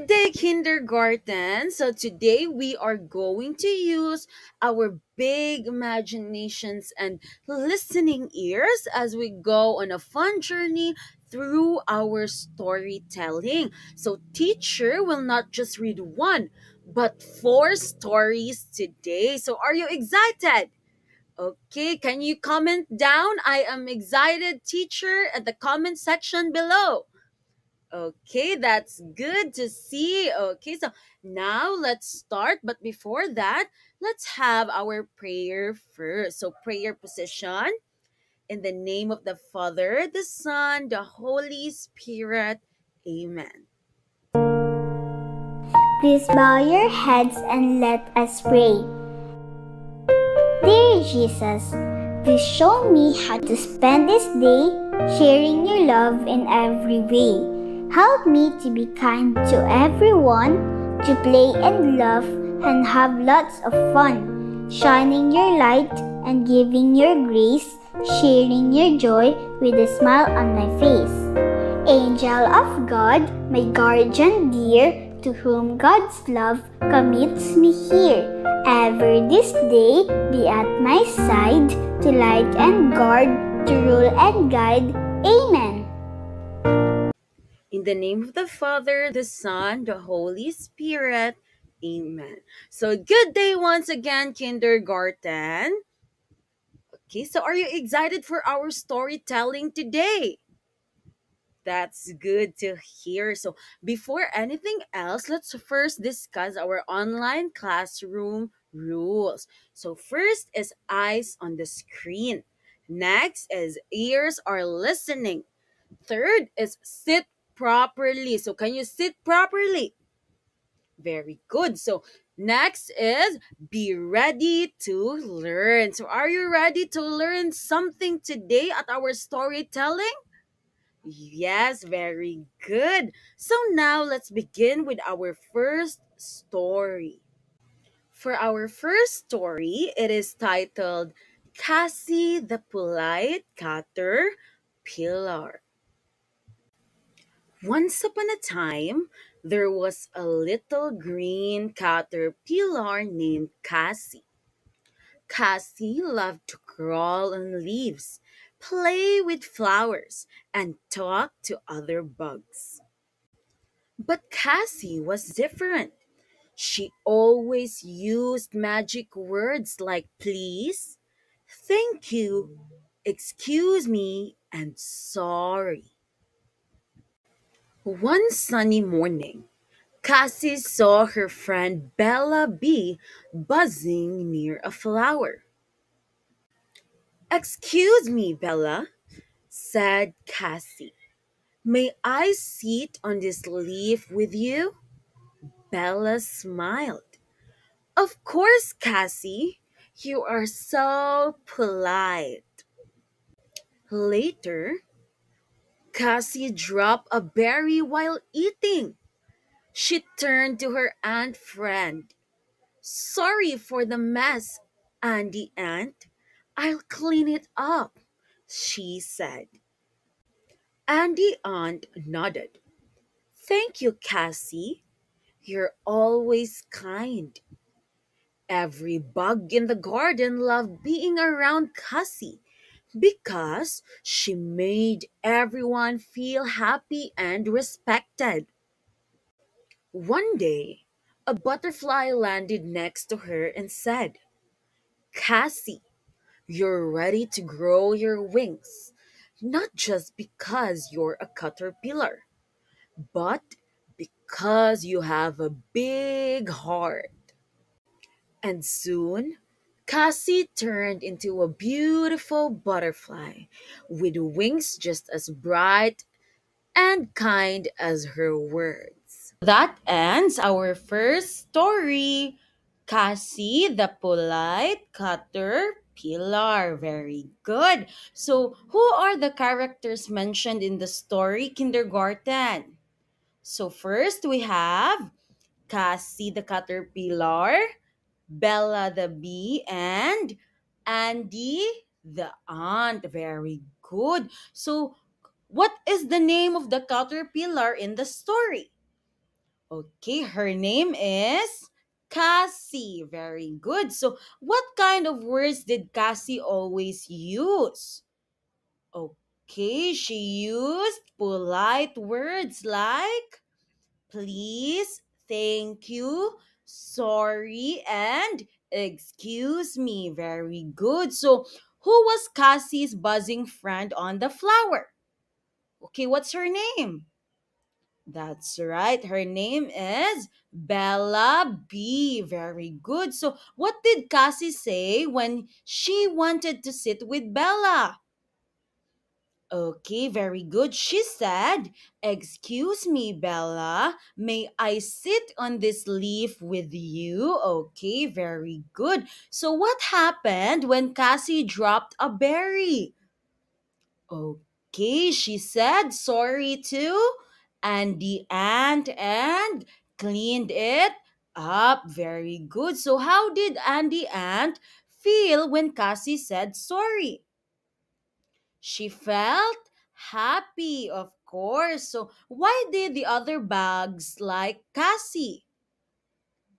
Good day, kindergarten. So, today we are going to use our big imaginations and listening ears as we go on a fun journey through our storytelling. So, teacher will not just read one, but four stories today. So, are you excited? Okay, can you comment down? I am excited, teacher, at the comment section below. Okay, that's good to see. Okay, so now let's start. But before that, let's have our prayer first. So, prayer position in the name of the Father, the Son, the Holy Spirit. Amen. Please bow your heads and let us pray. Dear Jesus, please show me how to spend this day sharing your love in every way. Help me to be kind to everyone, to play and laugh and have lots of fun, shining your light and giving your grace, sharing your joy with a smile on my face. Angel of God, my guardian dear, to whom God's love commits me here. Ever this day be at my side, to light and guard, to rule and guide. Amen. In the name of the Father, the Son, the Holy Spirit. Amen. So, good day once again, kindergarten. Okay, so are you excited for our storytelling today? That's good to hear. So, before anything else, let's first discuss our online classroom rules. So, first is eyes on the screen. Next is ears are listening. Third is sit properly. So, can you sit properly? Very good. So, next is be ready to learn. So, are you ready to learn something today at our storytelling? Yes, very good. So now let's begin with our first story. For our first story, it is titled Cassie the Polite Caterpillar. Once upon a time, there was a little green caterpillar named Cassie. Cassie loved to crawl on leaves, play with flowers, and talk to other bugs. But Cassie was different. She always used magic words like please, thank you, excuse me, and sorry. One sunny morning, Cassie saw her friend Bella Bee buzzing near a flower. Excuse me, Bella, said Cassie. May I sit on this leaf with you? Bella smiled. Of course, Cassie. You are so polite. Later, Cassie dropped a berry while eating. She turned to her ant friend. Sorry for the mess, Andy Ant. I'll clean it up, she said. Andy Ant nodded. Thank you, Cassie. You're always kind. Every bug in the garden loved being around Cassie because she made everyone feel happy and respected. One day, a butterfly landed next to her and said, Cassie, you're ready to grow your wings, not just because you're a caterpillar, but because you have a big heart. And soon, Cassie turned into a beautiful butterfly with wings just as bright and kind as her words. That ends our first story. Cassie the Polite Caterpillar. Very good. So, who are the characters mentioned in the story, kindergarten? So, first we have Cassie the Caterpillar, Bella the bee, and Andy the ant. Very good. So, what is the name of the caterpillar in the story? Okay, her name is Cassie. Very good. So, what kind of words did Cassie always use? Okay, she used polite words like please, thank you, sorry, and excuse me. Very good. So, who was Cassie's buzzing friend on the flower? Okay, what's her name? That's right. Her name is Bella B. Very good. So, what did Cassie say when she wanted to sit with Bella? Okay, very good. She said, excuse me, Bella. May I sit on this leaf with you? Okay, very good. So, what happened when Cassie dropped a berry? Okay, she said sorry too. And the ant and cleaned it up. Very good. So, how did Andy Ant feel when Cassie said sorry? She felt happy, of course. So, why did the other bugs like Cassie?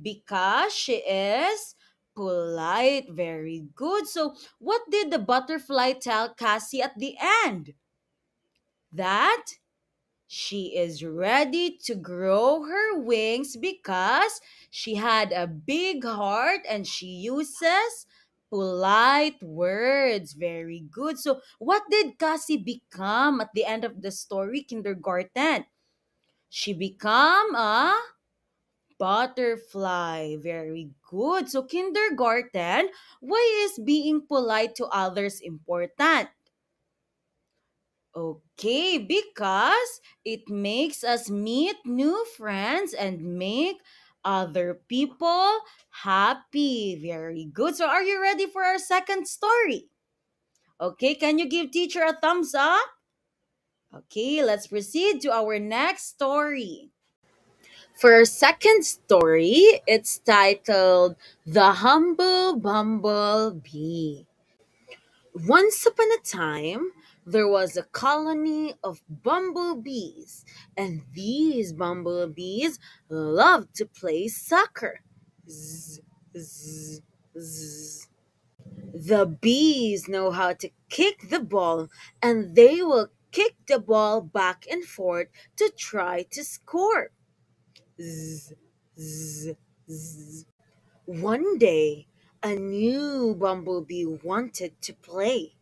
Because she is polite. Very good. So, what did the butterfly tell Cassie at the end? That she is ready to grow her wings because she had a big heart and she uses polite words. Very good. So, what did Cassie become at the end of the story, kindergarten? She become a butterfly. Very good. So, kindergarten, why is being polite to others important? Okay, because it makes us meet new friends and make other people happy. Very good. So, are you ready for our second story? Okay, can you give teacher a thumbs up? Okay, let's proceed to our next story. For our second story, it's titled The Humble Bumble Bee. Once upon a time, there was a colony of bumblebees, and these bumblebees loved to play soccer. Zzz, zzz, zzz. The bees know how to kick the ball, and they will kick the ball back and forth to try to score. Zzz, zzz, zzz. One day, a new bumblebee wanted to play.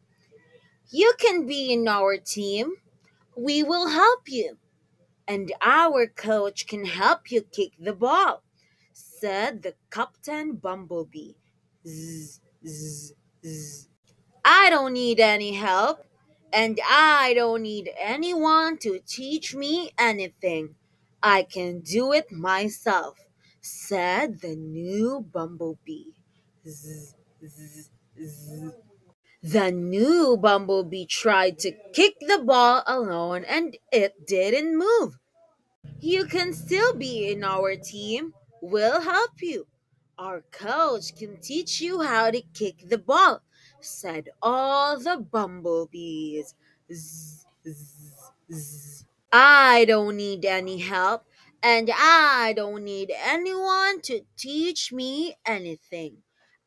You can be in our team. We will help you. And our coach can help you kick the ball, said the Captain Bumblebee. Zzz, zzz, zzz. I don't need any help, and I don't need anyone to teach me anything. I can do it myself, said the new Bumblebee. Zzz, zzz, zzz. The new bumblebee tried to kick the ball alone and it didn't move. You can still be in our team. We'll help you. Our coach can teach you how to kick the ball, said all the bumblebees. Zzz, zzz, zzz. I don't need any help, and I don't need anyone to teach me anything.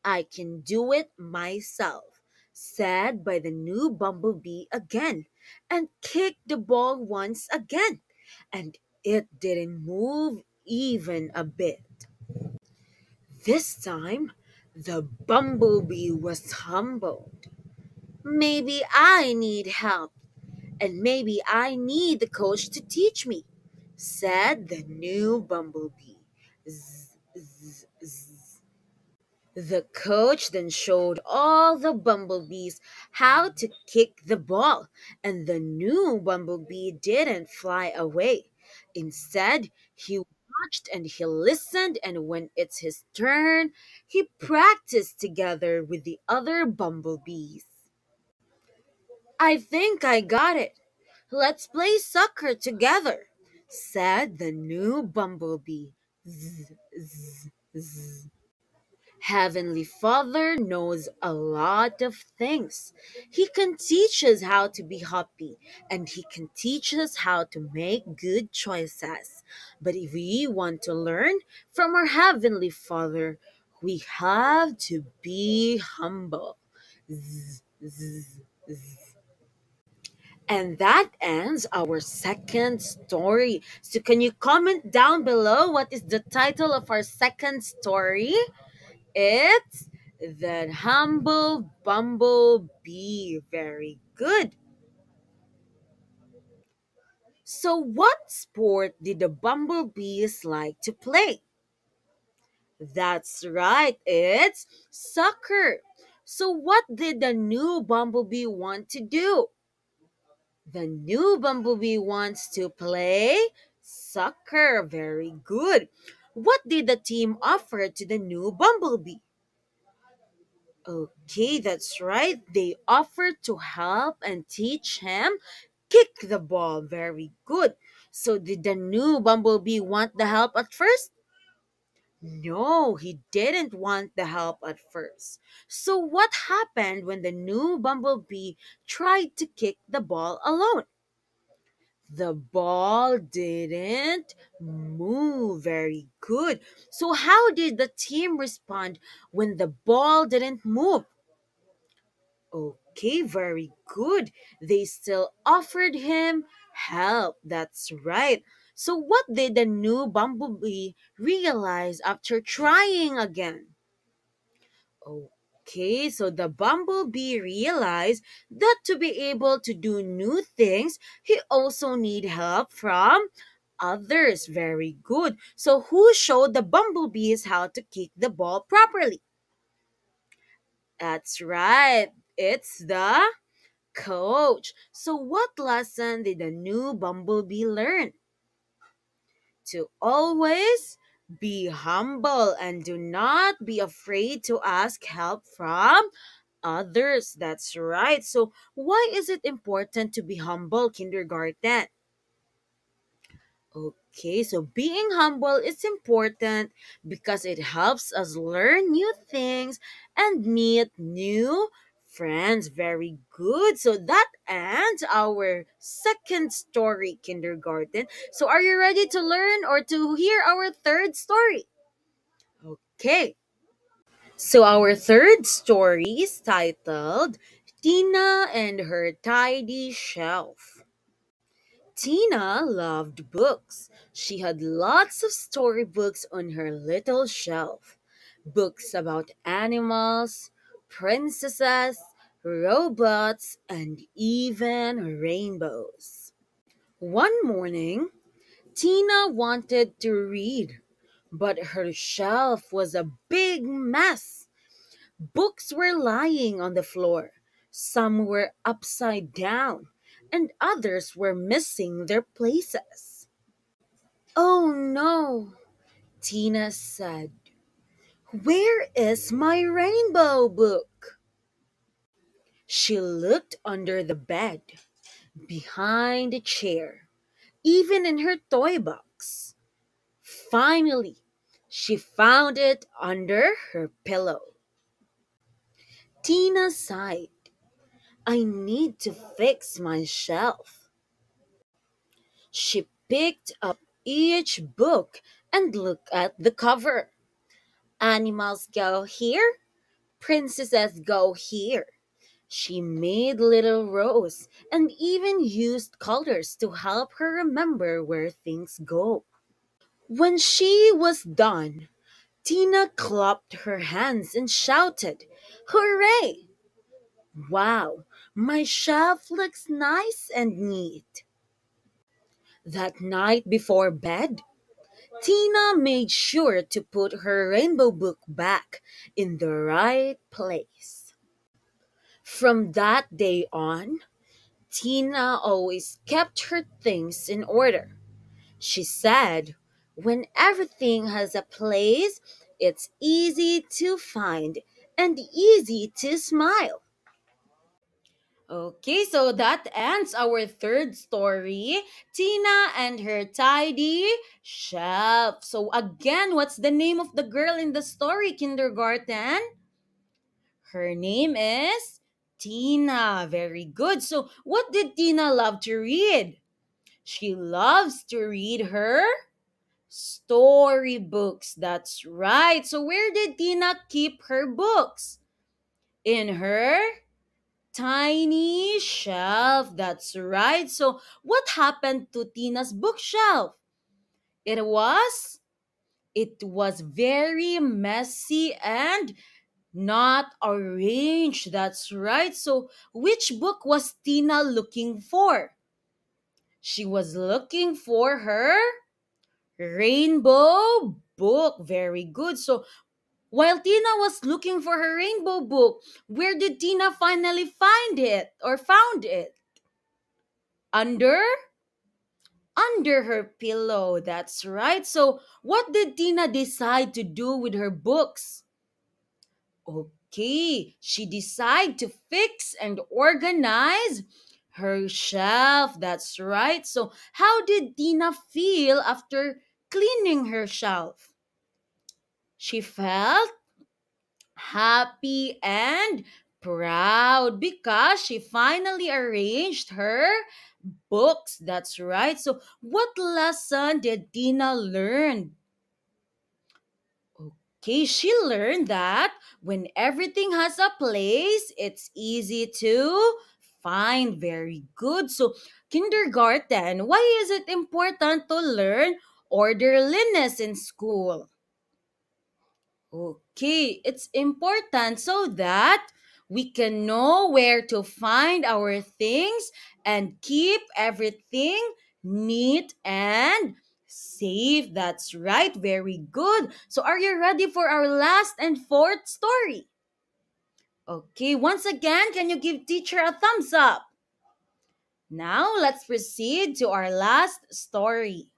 I can do it myself, said by the new bumblebee again, and kicked the ball once again, and it didn't move even a bit. This time, the bumblebee was humbled. Maybe I need help, and maybe I need the coach to teach me, said the new bumblebee. Zzz, zzz, zzz. The coach then showed all the bumblebees how to kick the ball, and the new bumblebee didn't fly away. Instead, he watched and he listened, and when it's his turn, he practiced together with the other bumblebees. I think I got it. Let's play soccer together, said the new bumblebee. Zzz, zzz, zzz. Heavenly Father knows a lot of things. He can teach us how to be happy, and He can teach us how to make good choices. But if we want to learn from our Heavenly Father, we have to be humble. Zzz, zzz, zzz. And that ends our second story. So, can you comment down below what is the title of our second story? It's The Humble Bumblebee. Very good. So, what sport did the bumblebees like to play? That's right, it's soccer. So, what did the new bumblebee want to do? The new bumblebee wants to play soccer. Very good. What did the team offer to the new bumblebee? Okay, that's right. They offered to help and teach him kick the ball. Very good. So, did the new bumblebee want the help at first? No, he didn't want the help at first. So, what happened when the new bumblebee tried to kick the ball alone? The ball didn't move. Very good. So, how did the team respond when the ball didn't move? Okay, very good. They still offered him help. That's right. So, what did the new bumblebee realize after trying again? Okay, so the bumblebee realized that to be able to do new things, he also need help from others. Very good. So, who showed the bumblebees how to kick the ball properly? That's right. It's the coach. So, what lesson did the new bumblebee learn? To always be humble and do not be afraid to ask help from others. That's right. So, why is it important to be humble, kindergarten? Okay, so being humble is important because it helps us learn new things and meet new friends. Very good. So that ends our second story, kindergarten. So are you ready to learn or to hear our third story? Okay. So our third story is titled Tina and Her Tidy Shelf. Tina loved books. She had lots of storybooks on her little shelf. Books about animals, princesses, robots, and even rainbows. One morning, Tina wanted to read, but her shelf was a big mess. Books were lying on the floor. Some were upside down, and others were missing their places. Oh no, Tina said. Where is my rainbow book? She looked under the bed, behind a chair, even in her toy box. Finally, she found it under her pillow. Tina sighed. I need to fix my shelf. She picked up each book and looked at the cover. Animals go here, princesses go here. She made little rows and even used colors to help her remember where things go. When she was done, Tina clapped her hands and shouted, Hooray! Wow, my shelf looks nice and neat. That night before bed, Tina made sure to put her rainbow book back in the right place. From that day on, Tina always kept her things in order. She said, when everything has a place, it's easy to find and easy to smile. Okay, so that ends our third story, Tina and her tidy shelf. So again, what's the name of the girl in the story, kindergarten? Her name is Tina. Very good. So what did Tina love to read? She loves to read her. Storybooks, that's right. So, where did Tina keep her books? In her tiny shelf, that's right. So, what happened to Tina's bookshelf? It was it was very messy and not arranged. That's right. So, which book was Tina looking for? She was looking for her rainbow book. Very good. So, while Tina was looking for her rainbow book, where did Tina finally find it or found it? Under under her pillow. That's right. So, what did Tina decide to do with her books? Okay, she decided to fix and organize her shelf. That's right. So, how did Tina feel after cleaning her shelf? She felt happy and proud because she finally arranged her books. That's right. So, what lesson did Tina learn? Okay, she learned that when everything has a place, it's easy to find. Very good. So, kindergarten, why is it important to learn orderliness in school? Okay, it's important so that we can know where to find our things and keep everything neat and safe. That's right, very good. So, are you ready for our last and fourth story? Okay, once again, can you give teacher a thumbs up? Now, let's proceed to our last story.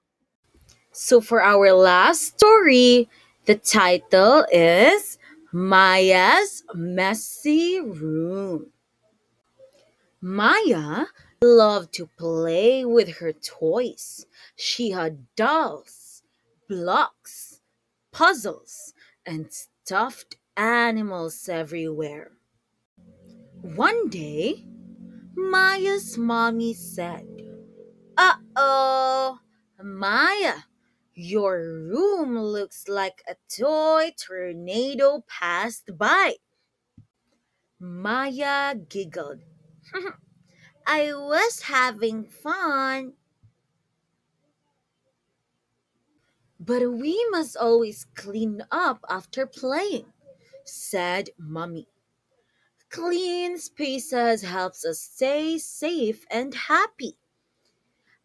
So, for our last story, the title is Maya's Messy Room. Maya loved to play with her toys. She had dolls, blocks, puzzles, and stuffed animals everywhere. One day, Maya's mommy said, "Uh oh, Maya, your room looks like a toy tornado passed by." Maya giggled. "I was having fun." "But we must always clean up after playing," said Mummy. "Clean spaces helps us stay safe and happy."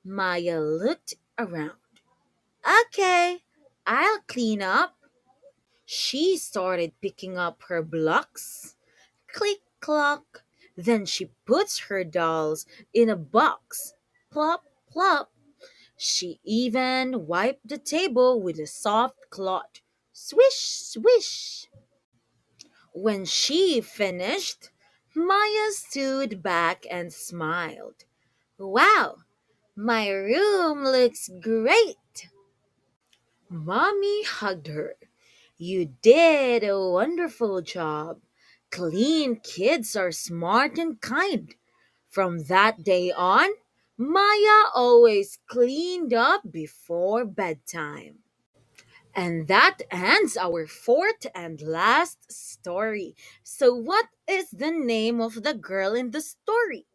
Maya looked around. "Okay, I'll clean up." She started picking up her blocks. Click clock. Then she puts her dolls in a box. Plop, plop. She even wiped the table with a soft cloth. Swish, swish. When she finished, Maya stood back and smiled. "Wow, my room looks great." Mommy hugged her. "You did a wonderful job. Clean kids are smart and kind." From that day on, Maya always cleaned up before bedtime. And that ends our fourth and last story. So, what is the name of the girl in the story?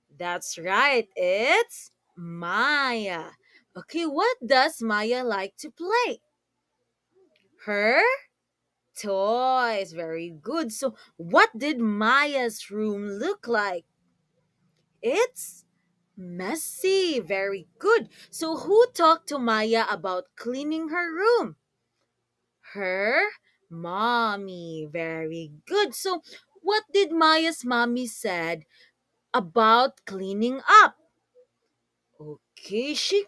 That's right, it's Maya. Okay, what does Maya like to play? Her toys. Very good. So, what did Maya's room look like? It's messy. Very good. So, who talked to Maya about cleaning her room? Her mommy. Very good. So, what did Maya's mommy said about cleaning up? Okay, she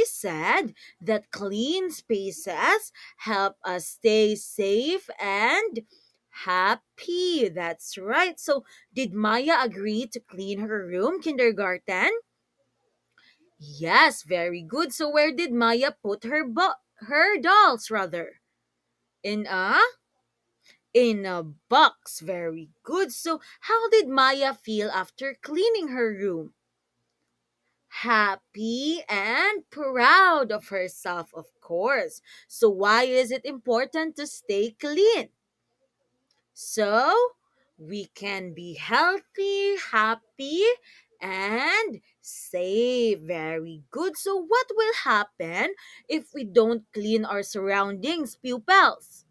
said that clean spaces help us stay safe and happy. That's right. So, did Maya agree to clean her room, kindergarten? Yes, very good. So, where did Maya put her dolls rather? In a box. Very good. So, how did Maya feel after cleaning her room? happy and proud of herself, of course. So, why is it important to stay clean? So, we can be healthy, happy, and safe. Very good. So, what will happen if we don't clean our surroundings, pupils?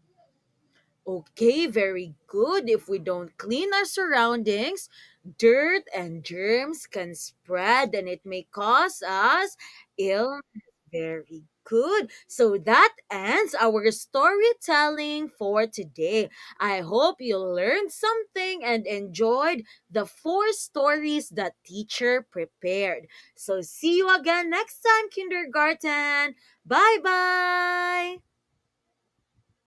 Okay, very good. If we don't clean our surroundings, dirt and germs can spread and it may cause us illness. Very good. So that ends our storytelling for today. I hope you learned something and enjoyed the four stories that teacher prepared. So see you again next time, kindergarten. Bye bye.